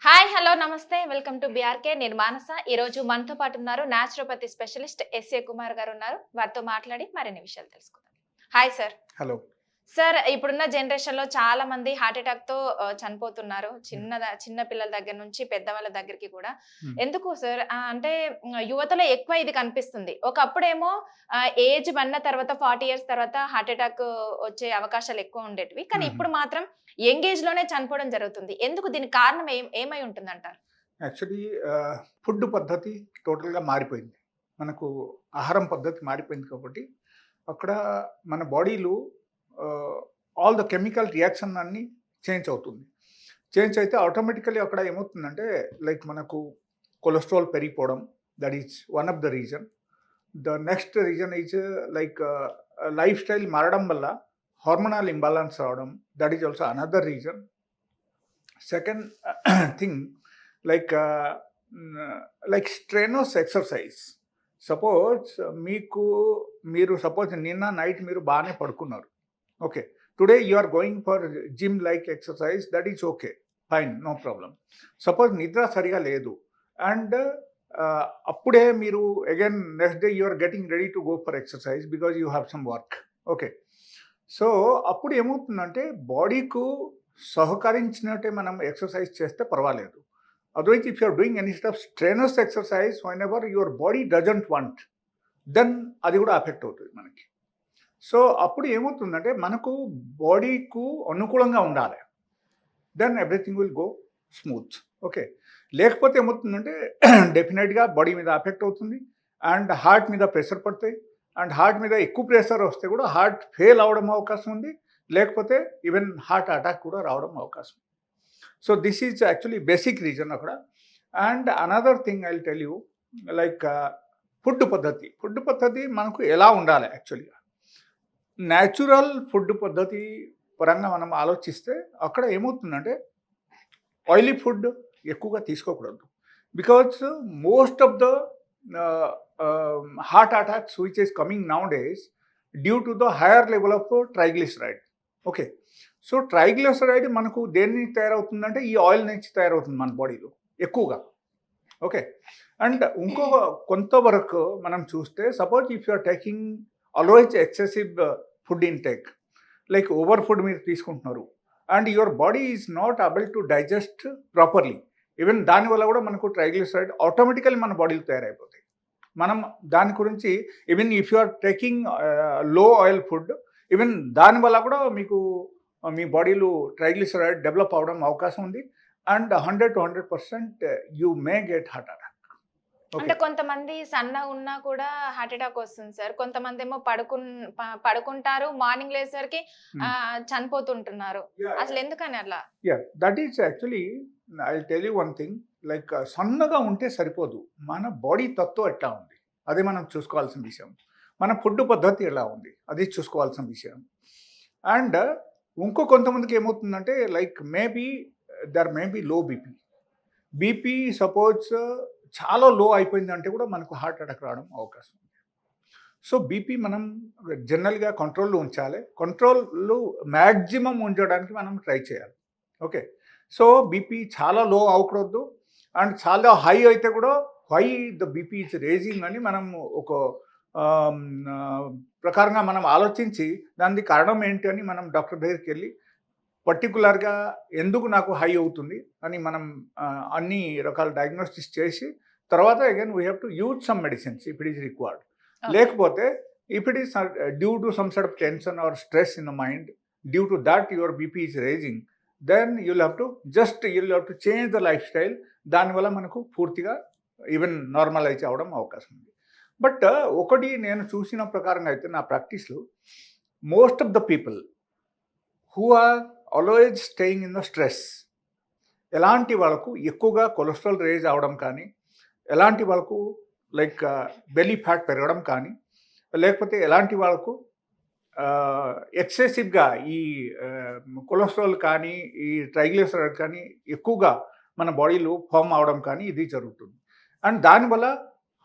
Hi hello నమస్తే welcome to BRK నేను మానస. ఈ రోజు మనతో పాటు ఉన్నారు న్యాచురోపతి స్పెషలిస్ట్ ఎస్ఏ కుమార్ గారు ఉన్నారు. వారితో మాట్లాడి మరిన్ని విషయాలు తెలుసుకుందాం. Hi sir. హలో. సార్, ఇప్పుడున్న జనరేషన్ లో చాలా మంది హార్ట్ అటాక్ తో చనిపోతున్నారు. చిన్న పిల్లల దగ్గర నుంచి పెద్దవాళ్ళ దగ్గరికి కూడా. ఎందుకు సార్ అంటే యువతలో ఎక్కువ ఇది కనిపిస్తుంది. ఒకప్పుడేమో ఏజ్ వన్న తర్వాత 40 ఇయర్స్ తర్వాత హార్ట్ అటాక్ వచ్చే అవకాశాలు ఎక్కువ ఉండేటివి. కానీ ఇప్పుడు మాత్రం యంగ్ ఏజ్ లోనే చనిపోవడం జరుగుతుంది. ఎందుకు? దీనికి కారణం ఏమై ఉంటుందంటారు? యాక్చువల్లీ ఫుడ్ పద్ధతి టోటల్గా మారిపోయింది. మనకు ఆహారం పద్ధతి మారిపోయింది కాబట్టి అక్కడ మన బాడీలో ఆల్ ద కెమికల్ రియాక్షన్ అన్నీ చేంజ్ అవుతుంది. చేంజ్ అయితే ఆటోమేటికలీ అక్కడ ఏమవుతుందంటే లైక్ మనకు కొలెస్ట్రాల్ పెరిగిపోవడం, that is one of the reason. The next reason is like lifestyle మారడం వల్ల హార్మోనల్ ఇంబాలెన్స్ రావడం, that is also another reason. Second thing like strenuous exercise. Suppose మీరు సపోజ్ నిన్న నైట్ మీరు బాగానే పడుకున్నారు. Okay, today you are going for gym like exercise, that is okay, fine, no problem. Suppose నిద్ర సరిగా లేదు and అప్పుడే మీరు again next day you are getting ready to go for exercise because you have some work. Okay, so అప్పుడు ఏమవుతుందంటే బాడీకు సహకరించినట్టే మనం ఎక్సర్సైజ్ చేస్తే పర్వాలేదు. Otherwise if you're doing any stuff strenuous exercise whenever your body doesn't want, then అది కూడా affect అవుతుంది మనకి. సో అప్పుడు ఏమవుతుందంటే మనకు బాడీకు అనుకూలంగా ఉండాలి, then everything will go smooth. Okay, లేకపోతే ఏమవుతుందంటే డెఫినెట్గా బాడీ మీద అఫెక్ట్ అవుతుంది అండ్ హార్ట్ మీద ప్రెషర్ పడతాయి. అండ్ హార్ట్ మీద ఎక్కువ ప్రెషర్ వస్తే కూడా హార్ట్ ఫెయిల్ అవడం అవకాశం ఉంది, లేకపోతే ఈవెన్ హార్ట్ అటాక్ కూడా రావడం అవకాశం. So this is actually basic reason అక్కడ. And another thing I will tell you, like food పద్ధతి మనకు ఎలా ఉండాలి యాక్చువల్గా. న్యాచురల్ ఫుడ్ పద్ధతి పరంగా మనం ఆలోచిస్తే అక్కడ ఏమవుతుందంటే ఆయిలీ ఫుడ్ ఎక్కువగా తీసుకోకూడదు. Because most of the heart attacks which is coming now days due to the higher level of triglyceride. Okay, so triglyceride మనకు దేని నుంచి తయారవుతుందంటే ఈ ఆయిల్ నుంచి తయారవుతుంది మన బాడీలో ఎక్కువగా. ఓకే, అండ్ కొంతవరకు మనం చూస్తే suppose if you are taking always excessive food intake, like over food మీరు తీసుకుంటున్నారు and your body is not able to digest properly, even దానివల్ల కూడా మనకు ట్రైగ్లిసరైడ్ ఆటోమేటికల్లీ మన బాడీలో తయారైపోతాయి. మనం దాని గురించి even if you are taking low oil food, even దానివల్ల కూడా మీకు మీ బాడీలో ట్రైగ్లిసరైడ్ డెవలప్ అవడం అవకాశం ఉంది and 100 to 100% you may get heart attack. అంటే కొంతమంది సన్నగా ఉన్నా కూడా హార్ట్ అటాక్ వస్తుంది సార్. కొంతమంది ఏమో పడుకుంటారు, మార్నింగ్ లేసరికి చనిపోతుంటున్నారు. అసలు ఎందుకని అలా? That is actually I tell you one thing, like సన్నగా ఉంటే సరిపోదు, మన బాడీ తత్వం ఎట్లా ఉంది అది మనం చూసుకోవాల్సిన విషయం. మన ఫుడ్ పద్ధతి ఎలా ఉంది అది చూసుకోవాల్సిన విషయం. అండ్ కొంతమందికి ఏమవుతుందంటే like there may be low BP suppose చాలా లో అయిపోయిందంటే కూడా మనకు హార్ట్ అటాక్ రావడం అవకాశం ఉంది. సో బీపీ మనం జనరల్గా కంట్రోల్లో ఉంచాలి, కంట్రోల్లో మ్యాక్సిమం ఉంచడానికి మనం ట్రై చేయాలి. ఓకే, సో బీపీ చాలా లో అవ్వకూడదు అండ్ చాలా హై అయితే కూడా why the BP is raising అని మనం ఒక ప్రకారంగా మనం ఆలోచించి దానికి కారణం ఏంటి అని మనం డాక్టర్ దగ్గరికి వెళ్ళి పర్టికులర్గా ఎందుకు నాకు హై అవుతుంది అని మనం అన్ని రకాల డయాగ్నోస్టిక్స్ చేసి తర్వాత again we have to use some medicines if it is required. లేకపోతే if it is due to some sort of tension or stress in the mind, due to that your BP is raising, then you'll have to change the life style. దానివల్ల మనకు పూర్తిగా even normalise అవ్వడం అవకాశం ఉంది. But ఒకటి నేను చూసిన ప్రకారంగా అయితే నా ప్రాక్టీస్లో most of the people who are always staying in the stress, ఎలాంటి వాళ్ళకు ఎక్కువగా కొలెస్ట్రాల్ రేజ్ అవ్వడం కానీ, ఎలాంటి వాళ్ళకు లైక్ బెల్లీ ఫ్యాట్ పెరగడం కానీ, లేకపోతే ఎలాంటి వాళ్ళకు ఎక్సెసివ్గా ఈ కొలెస్ట్రాల్ కానీ ఈ ట్రైగ్లిసరైడ్ కానీ ఎక్కువగా మన బాడీలో ఫామ్ అవడం కానీ ఇది జరుగుతుంది. అండ్ దానివల్ల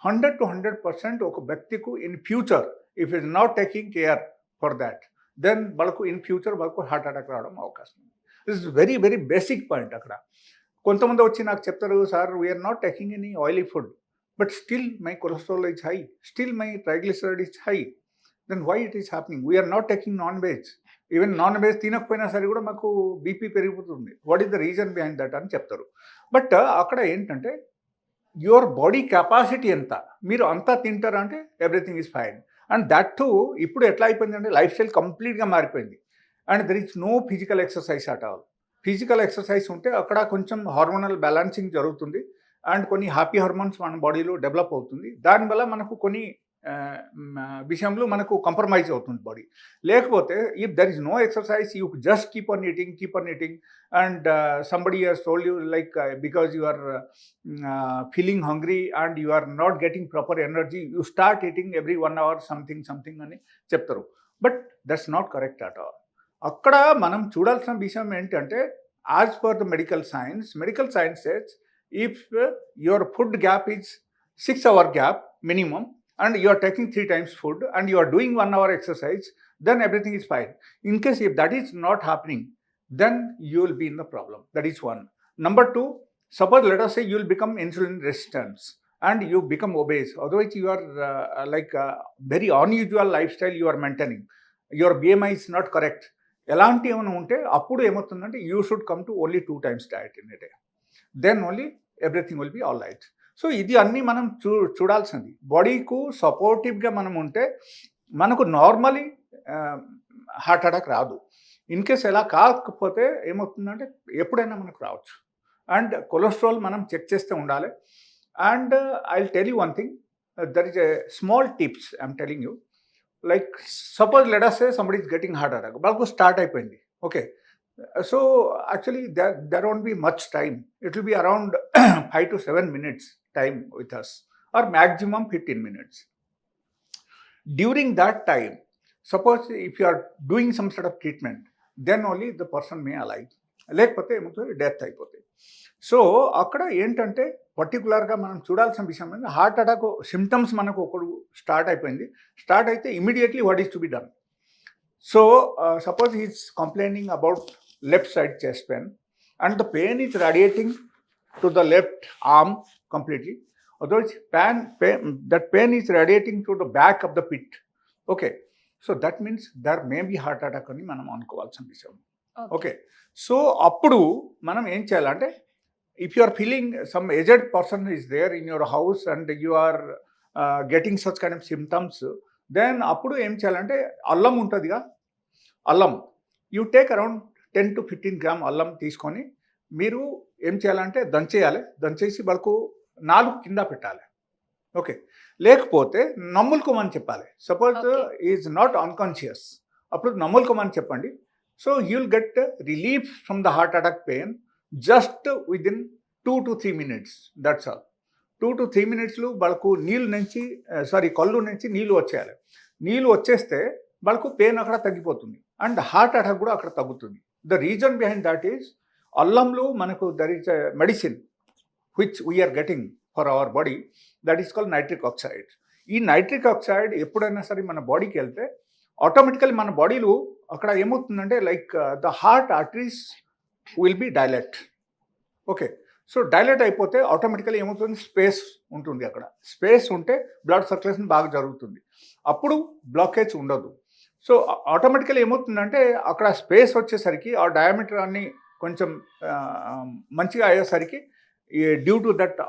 100 to 100% ఒక వ్యక్తికు in future if it not taking care for that, then వాళ్ళకు ఇన్ ఫ్యూచర్ వాళ్ళకు హార్ట్ అటాక్ రావడం అవకాశం ఉంది. This is very very basic point అక్కడ. కొంతమంది వచ్చి నాకు చెప్తారు, sir we're not taking any oily food but still my cholesterol is high, still my triglyceride is high, then why it is happening? We're not taking non veg, even non veg తినకపోయినా సరే కూడా మాకు BP పెరిగిపోతుంది. What is the reason behind that అని చెప్తారు. But అక్కడ ఏంటంటే your body capacity ఎంత, మీరు అంతా తింటారా అంటే everything is fine. And that too ఇప్పుడు ఎట్లా అయిపోయిందంటే లైఫ్ స్టైల్ కంప్లీట్గా మారిపోయింది. And there is no physical exercise at all. Physical exercise ఉంటే అక్కడ కొంచెం హార్మోనల్ బ్యాలెన్సింగ్ జరుగుతుంది అండ్ కొన్ని హ్యాపీ హార్మోన్స్ మన బాడీలో డెవలప్ అవుతుంది. దానివల్ల మనకు కొన్ని విషయంలో మనకు కాంప్రమైజ్ అవుతుంది బాడీ. లేకపోతే if there is no exercise you just keep on eating and somebody has told you like because you are feeling hungry and you are not getting proper energy, you start eating every 1 hour something అని చెప్తారు. But that's not correct at all. అక్కడ మనం చూడాల్సిన విషయం ఏంటంటే as per the medical science says if your food gap is 6 hour gap minimum and you are taking 3 times food and you are doing 1 hour exercise, then everything is fine. In case if that is not happening, then you will be in the problem. That is one. Number 2, suppose let us say you will become insulin resistant and you become obese. Otherwise you are like very unusual lifestyle you are maintaining. Your BMI is not correct. ఎలాంటి ఏమైనా ఉంటే అప్పుడు ఏమవుతుందంటే you should come to only 2 times diet in a day, then only everything will be all right. So ఇది అన్నీ మనం చూడాల్సింది. బాడీకు సపోర్టివ్గా మనం ఉంటే మనకు నార్మలీ హార్ట్ అటాక్ రాదు. ఇన్ కేస్ ఎలా కాకపోతే ఏమవుతుందంటే ఎప్పుడైనా మనకు రావచ్చు. అండ్ కొలెస్ట్రాల్ మనం చెక్ చేస్తూ ఉండాలి. And I will tell you one thing, there is a small tips I'm telling you. Like suppose let us say somebody is getting heart attack, వాళ్ళకు స్టార్ట్ అయిపోయింది. Okay, so actually there won't be much time. It will be around 5 to 7 minutes time with us or maximum 15 minutes. During that time, suppose if you are doing some sort of treatment, then only the person may alive, లేకపోతే ఏమవుతుంది death అయిపోతుంది. So అక్కడ ఏంటంటే పర్టికులర్గా మనం చూడాల్సిన విషయం ఏంటంటే హార్ట్ అటాక్ సిమ్టమ్స్ మనకు ఒకడు స్టార్ట్ అయితే immediately what is to be done. So suppose he's complaining about left side chest pain and the pain is radiating to the left arm completely. Otherwise that pain is radiating to the back of the pit. Okay, so that means there may be heart attack అని మనం అనుకోవాల్సిన విషయం. Okay, so అప్పుడు మనం ఏం చేయాలంటే if you are feeling some aged person is there in your house and you are getting such kind of symptoms, then అప్పుడు ఏం చేయాలంటే అల్లం ఉంటుందిగా, అల్లం you take around 10 to 15 grams అల్లం తీసుకొని మీరు ఏం చేయాలంటే దంచేసి వాళ్ళకు 4 కింద పెట్టాలి. ఓకే, లేకపోతే నమ్ములుకోమని చెప్పాలి. సపోజ్ ఈజ్ నాట్ అన్కాన్షియస్, అప్పుడు నమ్ములుకోమని చెప్పండి. So you will get relief from the heart attack pain just within 2 to 3 minutes. That's all. 2 to 3 minutes వాళ్ళకు కళ్ళు నుంచి నీళ్ళు వచ్చేయాలి. నీళ్ళు వచ్చేస్తే వాళ్ళకు పెయిన్ అక్కడ తగ్గిపోతుంది అండ్ హార్ట్ అటాక్ కూడా అక్కడ తగ్గుతుంది. The reason behind that is allamlo manaku there is a medicine which we are getting for our body that is called nitric oxide. ఈ నైట్రిక్ ఆక్సైడ్ ఎప్పుడైనా సరే మన బాడీకి వెళ్తే ఆటోమేటికల్లీ మన బాడీలో అక్కడ ఏమవుతుందంటే like the heart arteries will be డైలెట్. Okay, so డైలెట్ అయిపోతే ఆటోమేటికల్లీ ఏమవుతుంది, స్పేస్ ఉంటుంది. అక్కడ స్పేస్ ఉంటే బ్లడ్ సర్క్యులేషన్ బాగా జరుగుతుంది, అప్పుడు బ్లాకేజ్ ఉండదు. సో ఆటోమేటికల్లీ ఏమవుతుందంటే అక్కడ స్పేస్ వచ్చేసరికి ఆ డయామీటర్ అన్ని కొంచెం మంచిగా అయ్యేసరికి due to that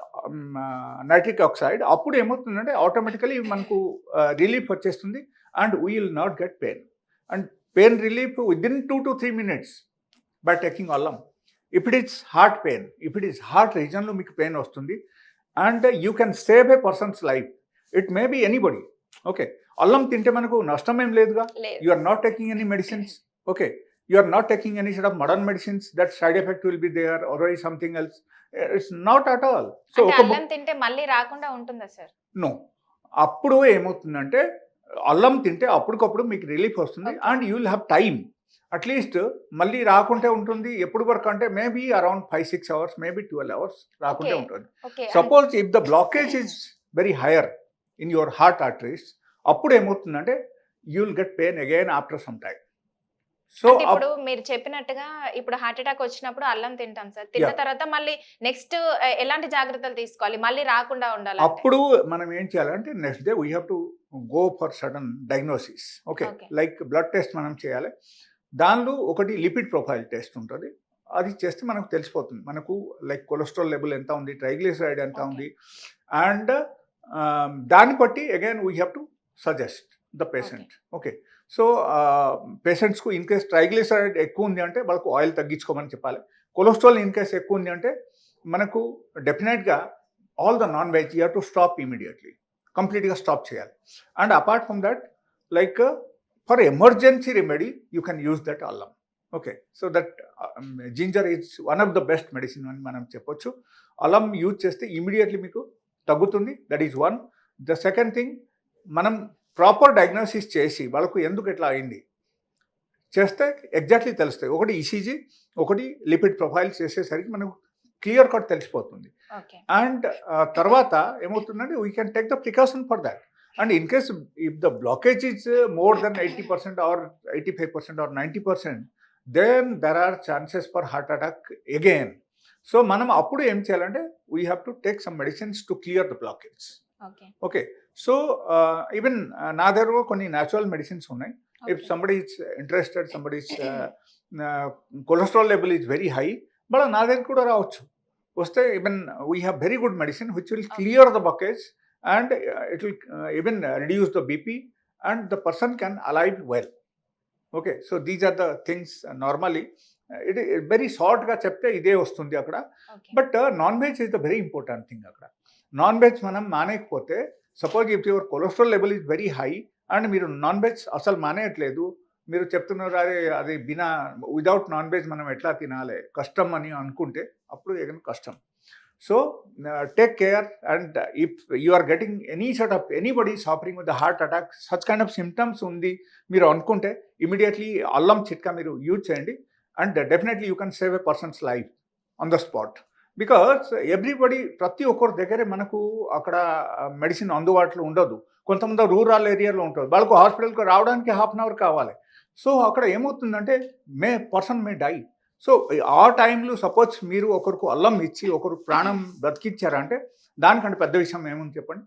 nitric oxide అప్పుడు ఏమవుతుందంటే ఆటోమేటికల్లీ మనకు రిలీఫ్ వచ్చేస్తుంది and we will not get pain. And pain relief within 2 to 3 minutes by taking allam. If it is heart pain, if it is heart రీజన్లో మీకు పెయిన్ వస్తుంది and you can save a person's life. It may be anybody. Okay, అల్లం తింటే మనకు నష్టం ఏం లేదుగా. You are not taking any medicines. Okay, you are not taking any sort of modern medicines that side effect will be there or something else. It's not at all. So అల్లం తింటే మళ్ళీ రాకుండా ఉంటుందా సార్? నో, అప్పుడు ఏమవుతుందంటే అల్లం తింటే అప్పటికప్పుడు మీకు రిలీఫ్ వస్తుంది and you will have time. At least మళ్ళీ రాకుంటే ఉంటుంది. ఎప్పుడు వరకు అంటే maybe around 5-6 hours, maybe 12 hours రాకుంటే ఉంటుంది. Suppose if the blockage is very hire in your heart arteries, అప్పుడు ఏమవుతుందంటే you will get pain again after some time. So అంటే ఇప్పుడు మీరు చెప్పినట్టుగా ఇప్పుడు హార్ట్ అటాక్ వచ్చినప్పుడు అల్లం తింటాం సార్. తిన్న Yeah. తర్వాత మళ్ళీ నెక్స్ట్ ఎలాంటి జాగ్రత్తలు తీసుకోవాలి? మళ్ళీ రాకుండా ఉండాలంటే? అప్పుడు మనం ఏం చేయాలంటే next day we have to go for sudden diagnosis. Okay, okay. Like blood test మనం చేయాలి. దానిలో ఒకటి లిపిడ్ ప్రొఫైల్ టెస్ట్ ఉంటుంది. అది చేస్తే మనకు తెలిసిపోతుంది మనకు లైక్ కొలెస్ట్రాల్ లెవెల్ ఎంత ఉంది, ట్రైగ్లిసరైడ్ ఎంత Okay. ఉంది, అండ్ దాన్ని బట్టి again we have to suggest the patient. Okay, so పేషెంట్స్కు ఇన్ కేస్ ట్రైగ్లిసరైడ్ ఎక్కువ ఉంది అంటే వాళ్ళకు ఆయిల్ తగ్గించుకోమని చెప్పాలి. కొలెస్ట్రాల్ ఇన్ కేస్ ఎక్కువ ఉంది అంటే మనకు డెఫినెట్గా all the non veg you have to stop immediately, కంప్లీట్గా స్టాప్ చేయాలి. And apart from that like for emergency remedy you can use that allam. Okay, so that ginger is one of the best medicine అని మనం చెప్పొచ్చు. అల్లం use చేస్తే immediately మీకు తగ్గుతుంది. That is one. The second thing, మనం proper diagnosis చేసి వాళ్ళకు ఎందుకు ఎట్లా అయింది చేస్తే ఎగ్జాక్ట్లీ తెలుస్తాయి. ఒకటి ఈసీజీ, ఒకటి లిపిడ్ ప్రొఫైల్ చేసేసరికి మనకు క్లియర్ కట్ తెలిసిపోతుంది. ఓకే. అండ్ తర్వాత ఏమవుతుందంటే we can take the precaution for that. And in case if the blockage is more than 80% or 85% or 90%, then there are chances for heart attack again. So మనం అప్పుడు ఏం చేయాలంటే we have to take some medicines to clear the blockage. Okay. Okay, so even నా దగ్గర కొన్ని natural medicines ఉన్నాయి. If somebody is interested, somebody is cholesterol level is very high, but నా దగ్గర కూడా రావచ్చు. వస్తే even we have very good medicine which will clear the blockage and it will even reduce the BP and the person can alive well. Okay, so these are the things normally. It very షార్ట్గా చెప్తే ఇదే వస్తుంది అక్కడ. Okay. But non veg is the very important thing అక్కడ. Non veg మనం మానేయకపోతే, suppose if your cholesterol level is very high and మీరు non veg అసలు మానేయట్లేదు, మీరు చెప్తున్నారు అది బినా విదౌట్ నాన్ వెజ్ మనం ఎట్లా తినాలి, కష్టం అని అనుకుంటే అప్పుడు ఏదైనా కష్టం. So take care. And if you are getting any sort of anybody suffering with the heart attack, such kind of symptoms ఉంది మీరు అనుకుంటే ఇమీడియట్లీ అల్లం చిట్కా మీరు యూజ్ చేయండి. And definitely you can save a person's life on the spot. Because everybody, ప్రతి ఒక్కరి దగ్గరే మనకు అక్కడ మెడిసిన్ అందుబాటులో ఉండదు. కొంతమంది రూరల్ ఏరియాలో ఉంటుంది, వాళ్ళకు హాస్పిటల్కి రావడానికి హాఫ్ అన్ అవర్ కావాలి. సో అక్కడ ఏమవుతుందంటే పర్సన్ మే డై. సో ఆ టైంలో సపోజ్ మీరు ఒకరికి అల్లం ఇచ్చి ఒకరు ప్రాణం బ్రతికిచ్చారంటే దానికంటే పెద్ద విషయం ఏముంది చెప్పండి.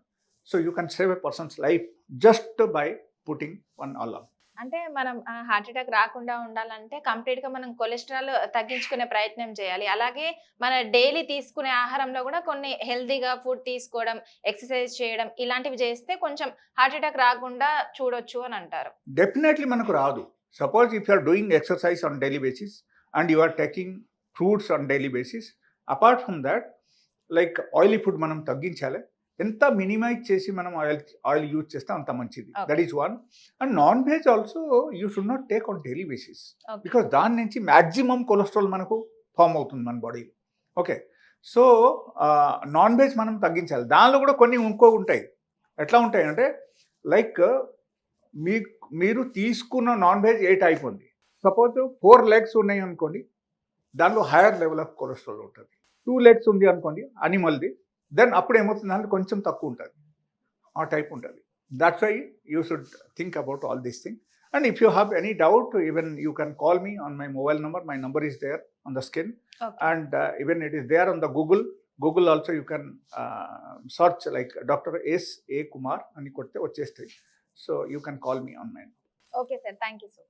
So you can save a person's life just by putting one అల్లం. అంటే మనం హార్ట్ అటాక్ రాకుండా ఉండాలంటే కంప్లీట్‌గా మనం కొలెస్ట్రాల్ తగ్గించుకునే ప్రయత్నం చేయాలి. అలాగే మన డైలీ తీసుకునే ఆహారంలో కూడా కొన్ని హెల్తీగా ఫుడ్ తీసుకోవడం, ఎక్సర్సైజ్ చేయడం ఇలాంటివి చేస్తే కొంచెం హార్ట్ అటాక్ రాకుండా చూడొచ్చు అని అంటారు. డెఫినెట్లీ మనకు రాదు. Suppose if you are doing exercise on daily basis and you are taking fruits on daily basis, apart from that like oily food మనం తగ్గించాలి. ఎంత మినిమైజ్ చేసి మనం ఆయిల్ యూజ్ చేస్తే అంత మంచిది. Okay. That is one. And non veg also you should not take on daily basis, okay. Because దాని నుంచి మ్యాక్సిమం కొలెస్ట్రాల్ మనకు ఫామ్ అవుతుంది మన బాడీలో. ఓకే, సో నాన్ వెజ్ మనం తగ్గించాలి. దానిలో కూడా కొన్ని ఉంటాయి. ఎట్లా ఉంటాయి అంటే లైక్ మీరు తీసుకున్న నాన్ వెజ్ ఏ టైప్ ఉంది. సపోజ్ 4 legs ఉన్నాయి అనుకోండి, దానిలో హైయర్ లెవెల్ ఆఫ్ కొలెస్ట్రాల్ ఉంటుంది. 2 legs ఉంది అనుకోండి అనిమల్ది, దెన్ అప్పుడు ఏమవుతుంది అంటే కొంచెం తక్కువ ఉంటుంది, ఆ టైప్ ఉంటుంది. That's why you should think about all these thing. And if you have any doubt, even you can call me on my mobile number. My number is there on the screen. Okay. And even it is there on the Google also you can search like Dr. S.A. Kumar అని కొడితే వచ్చేస్తాయి. So you can call me on my number. Okay sir. Thank you so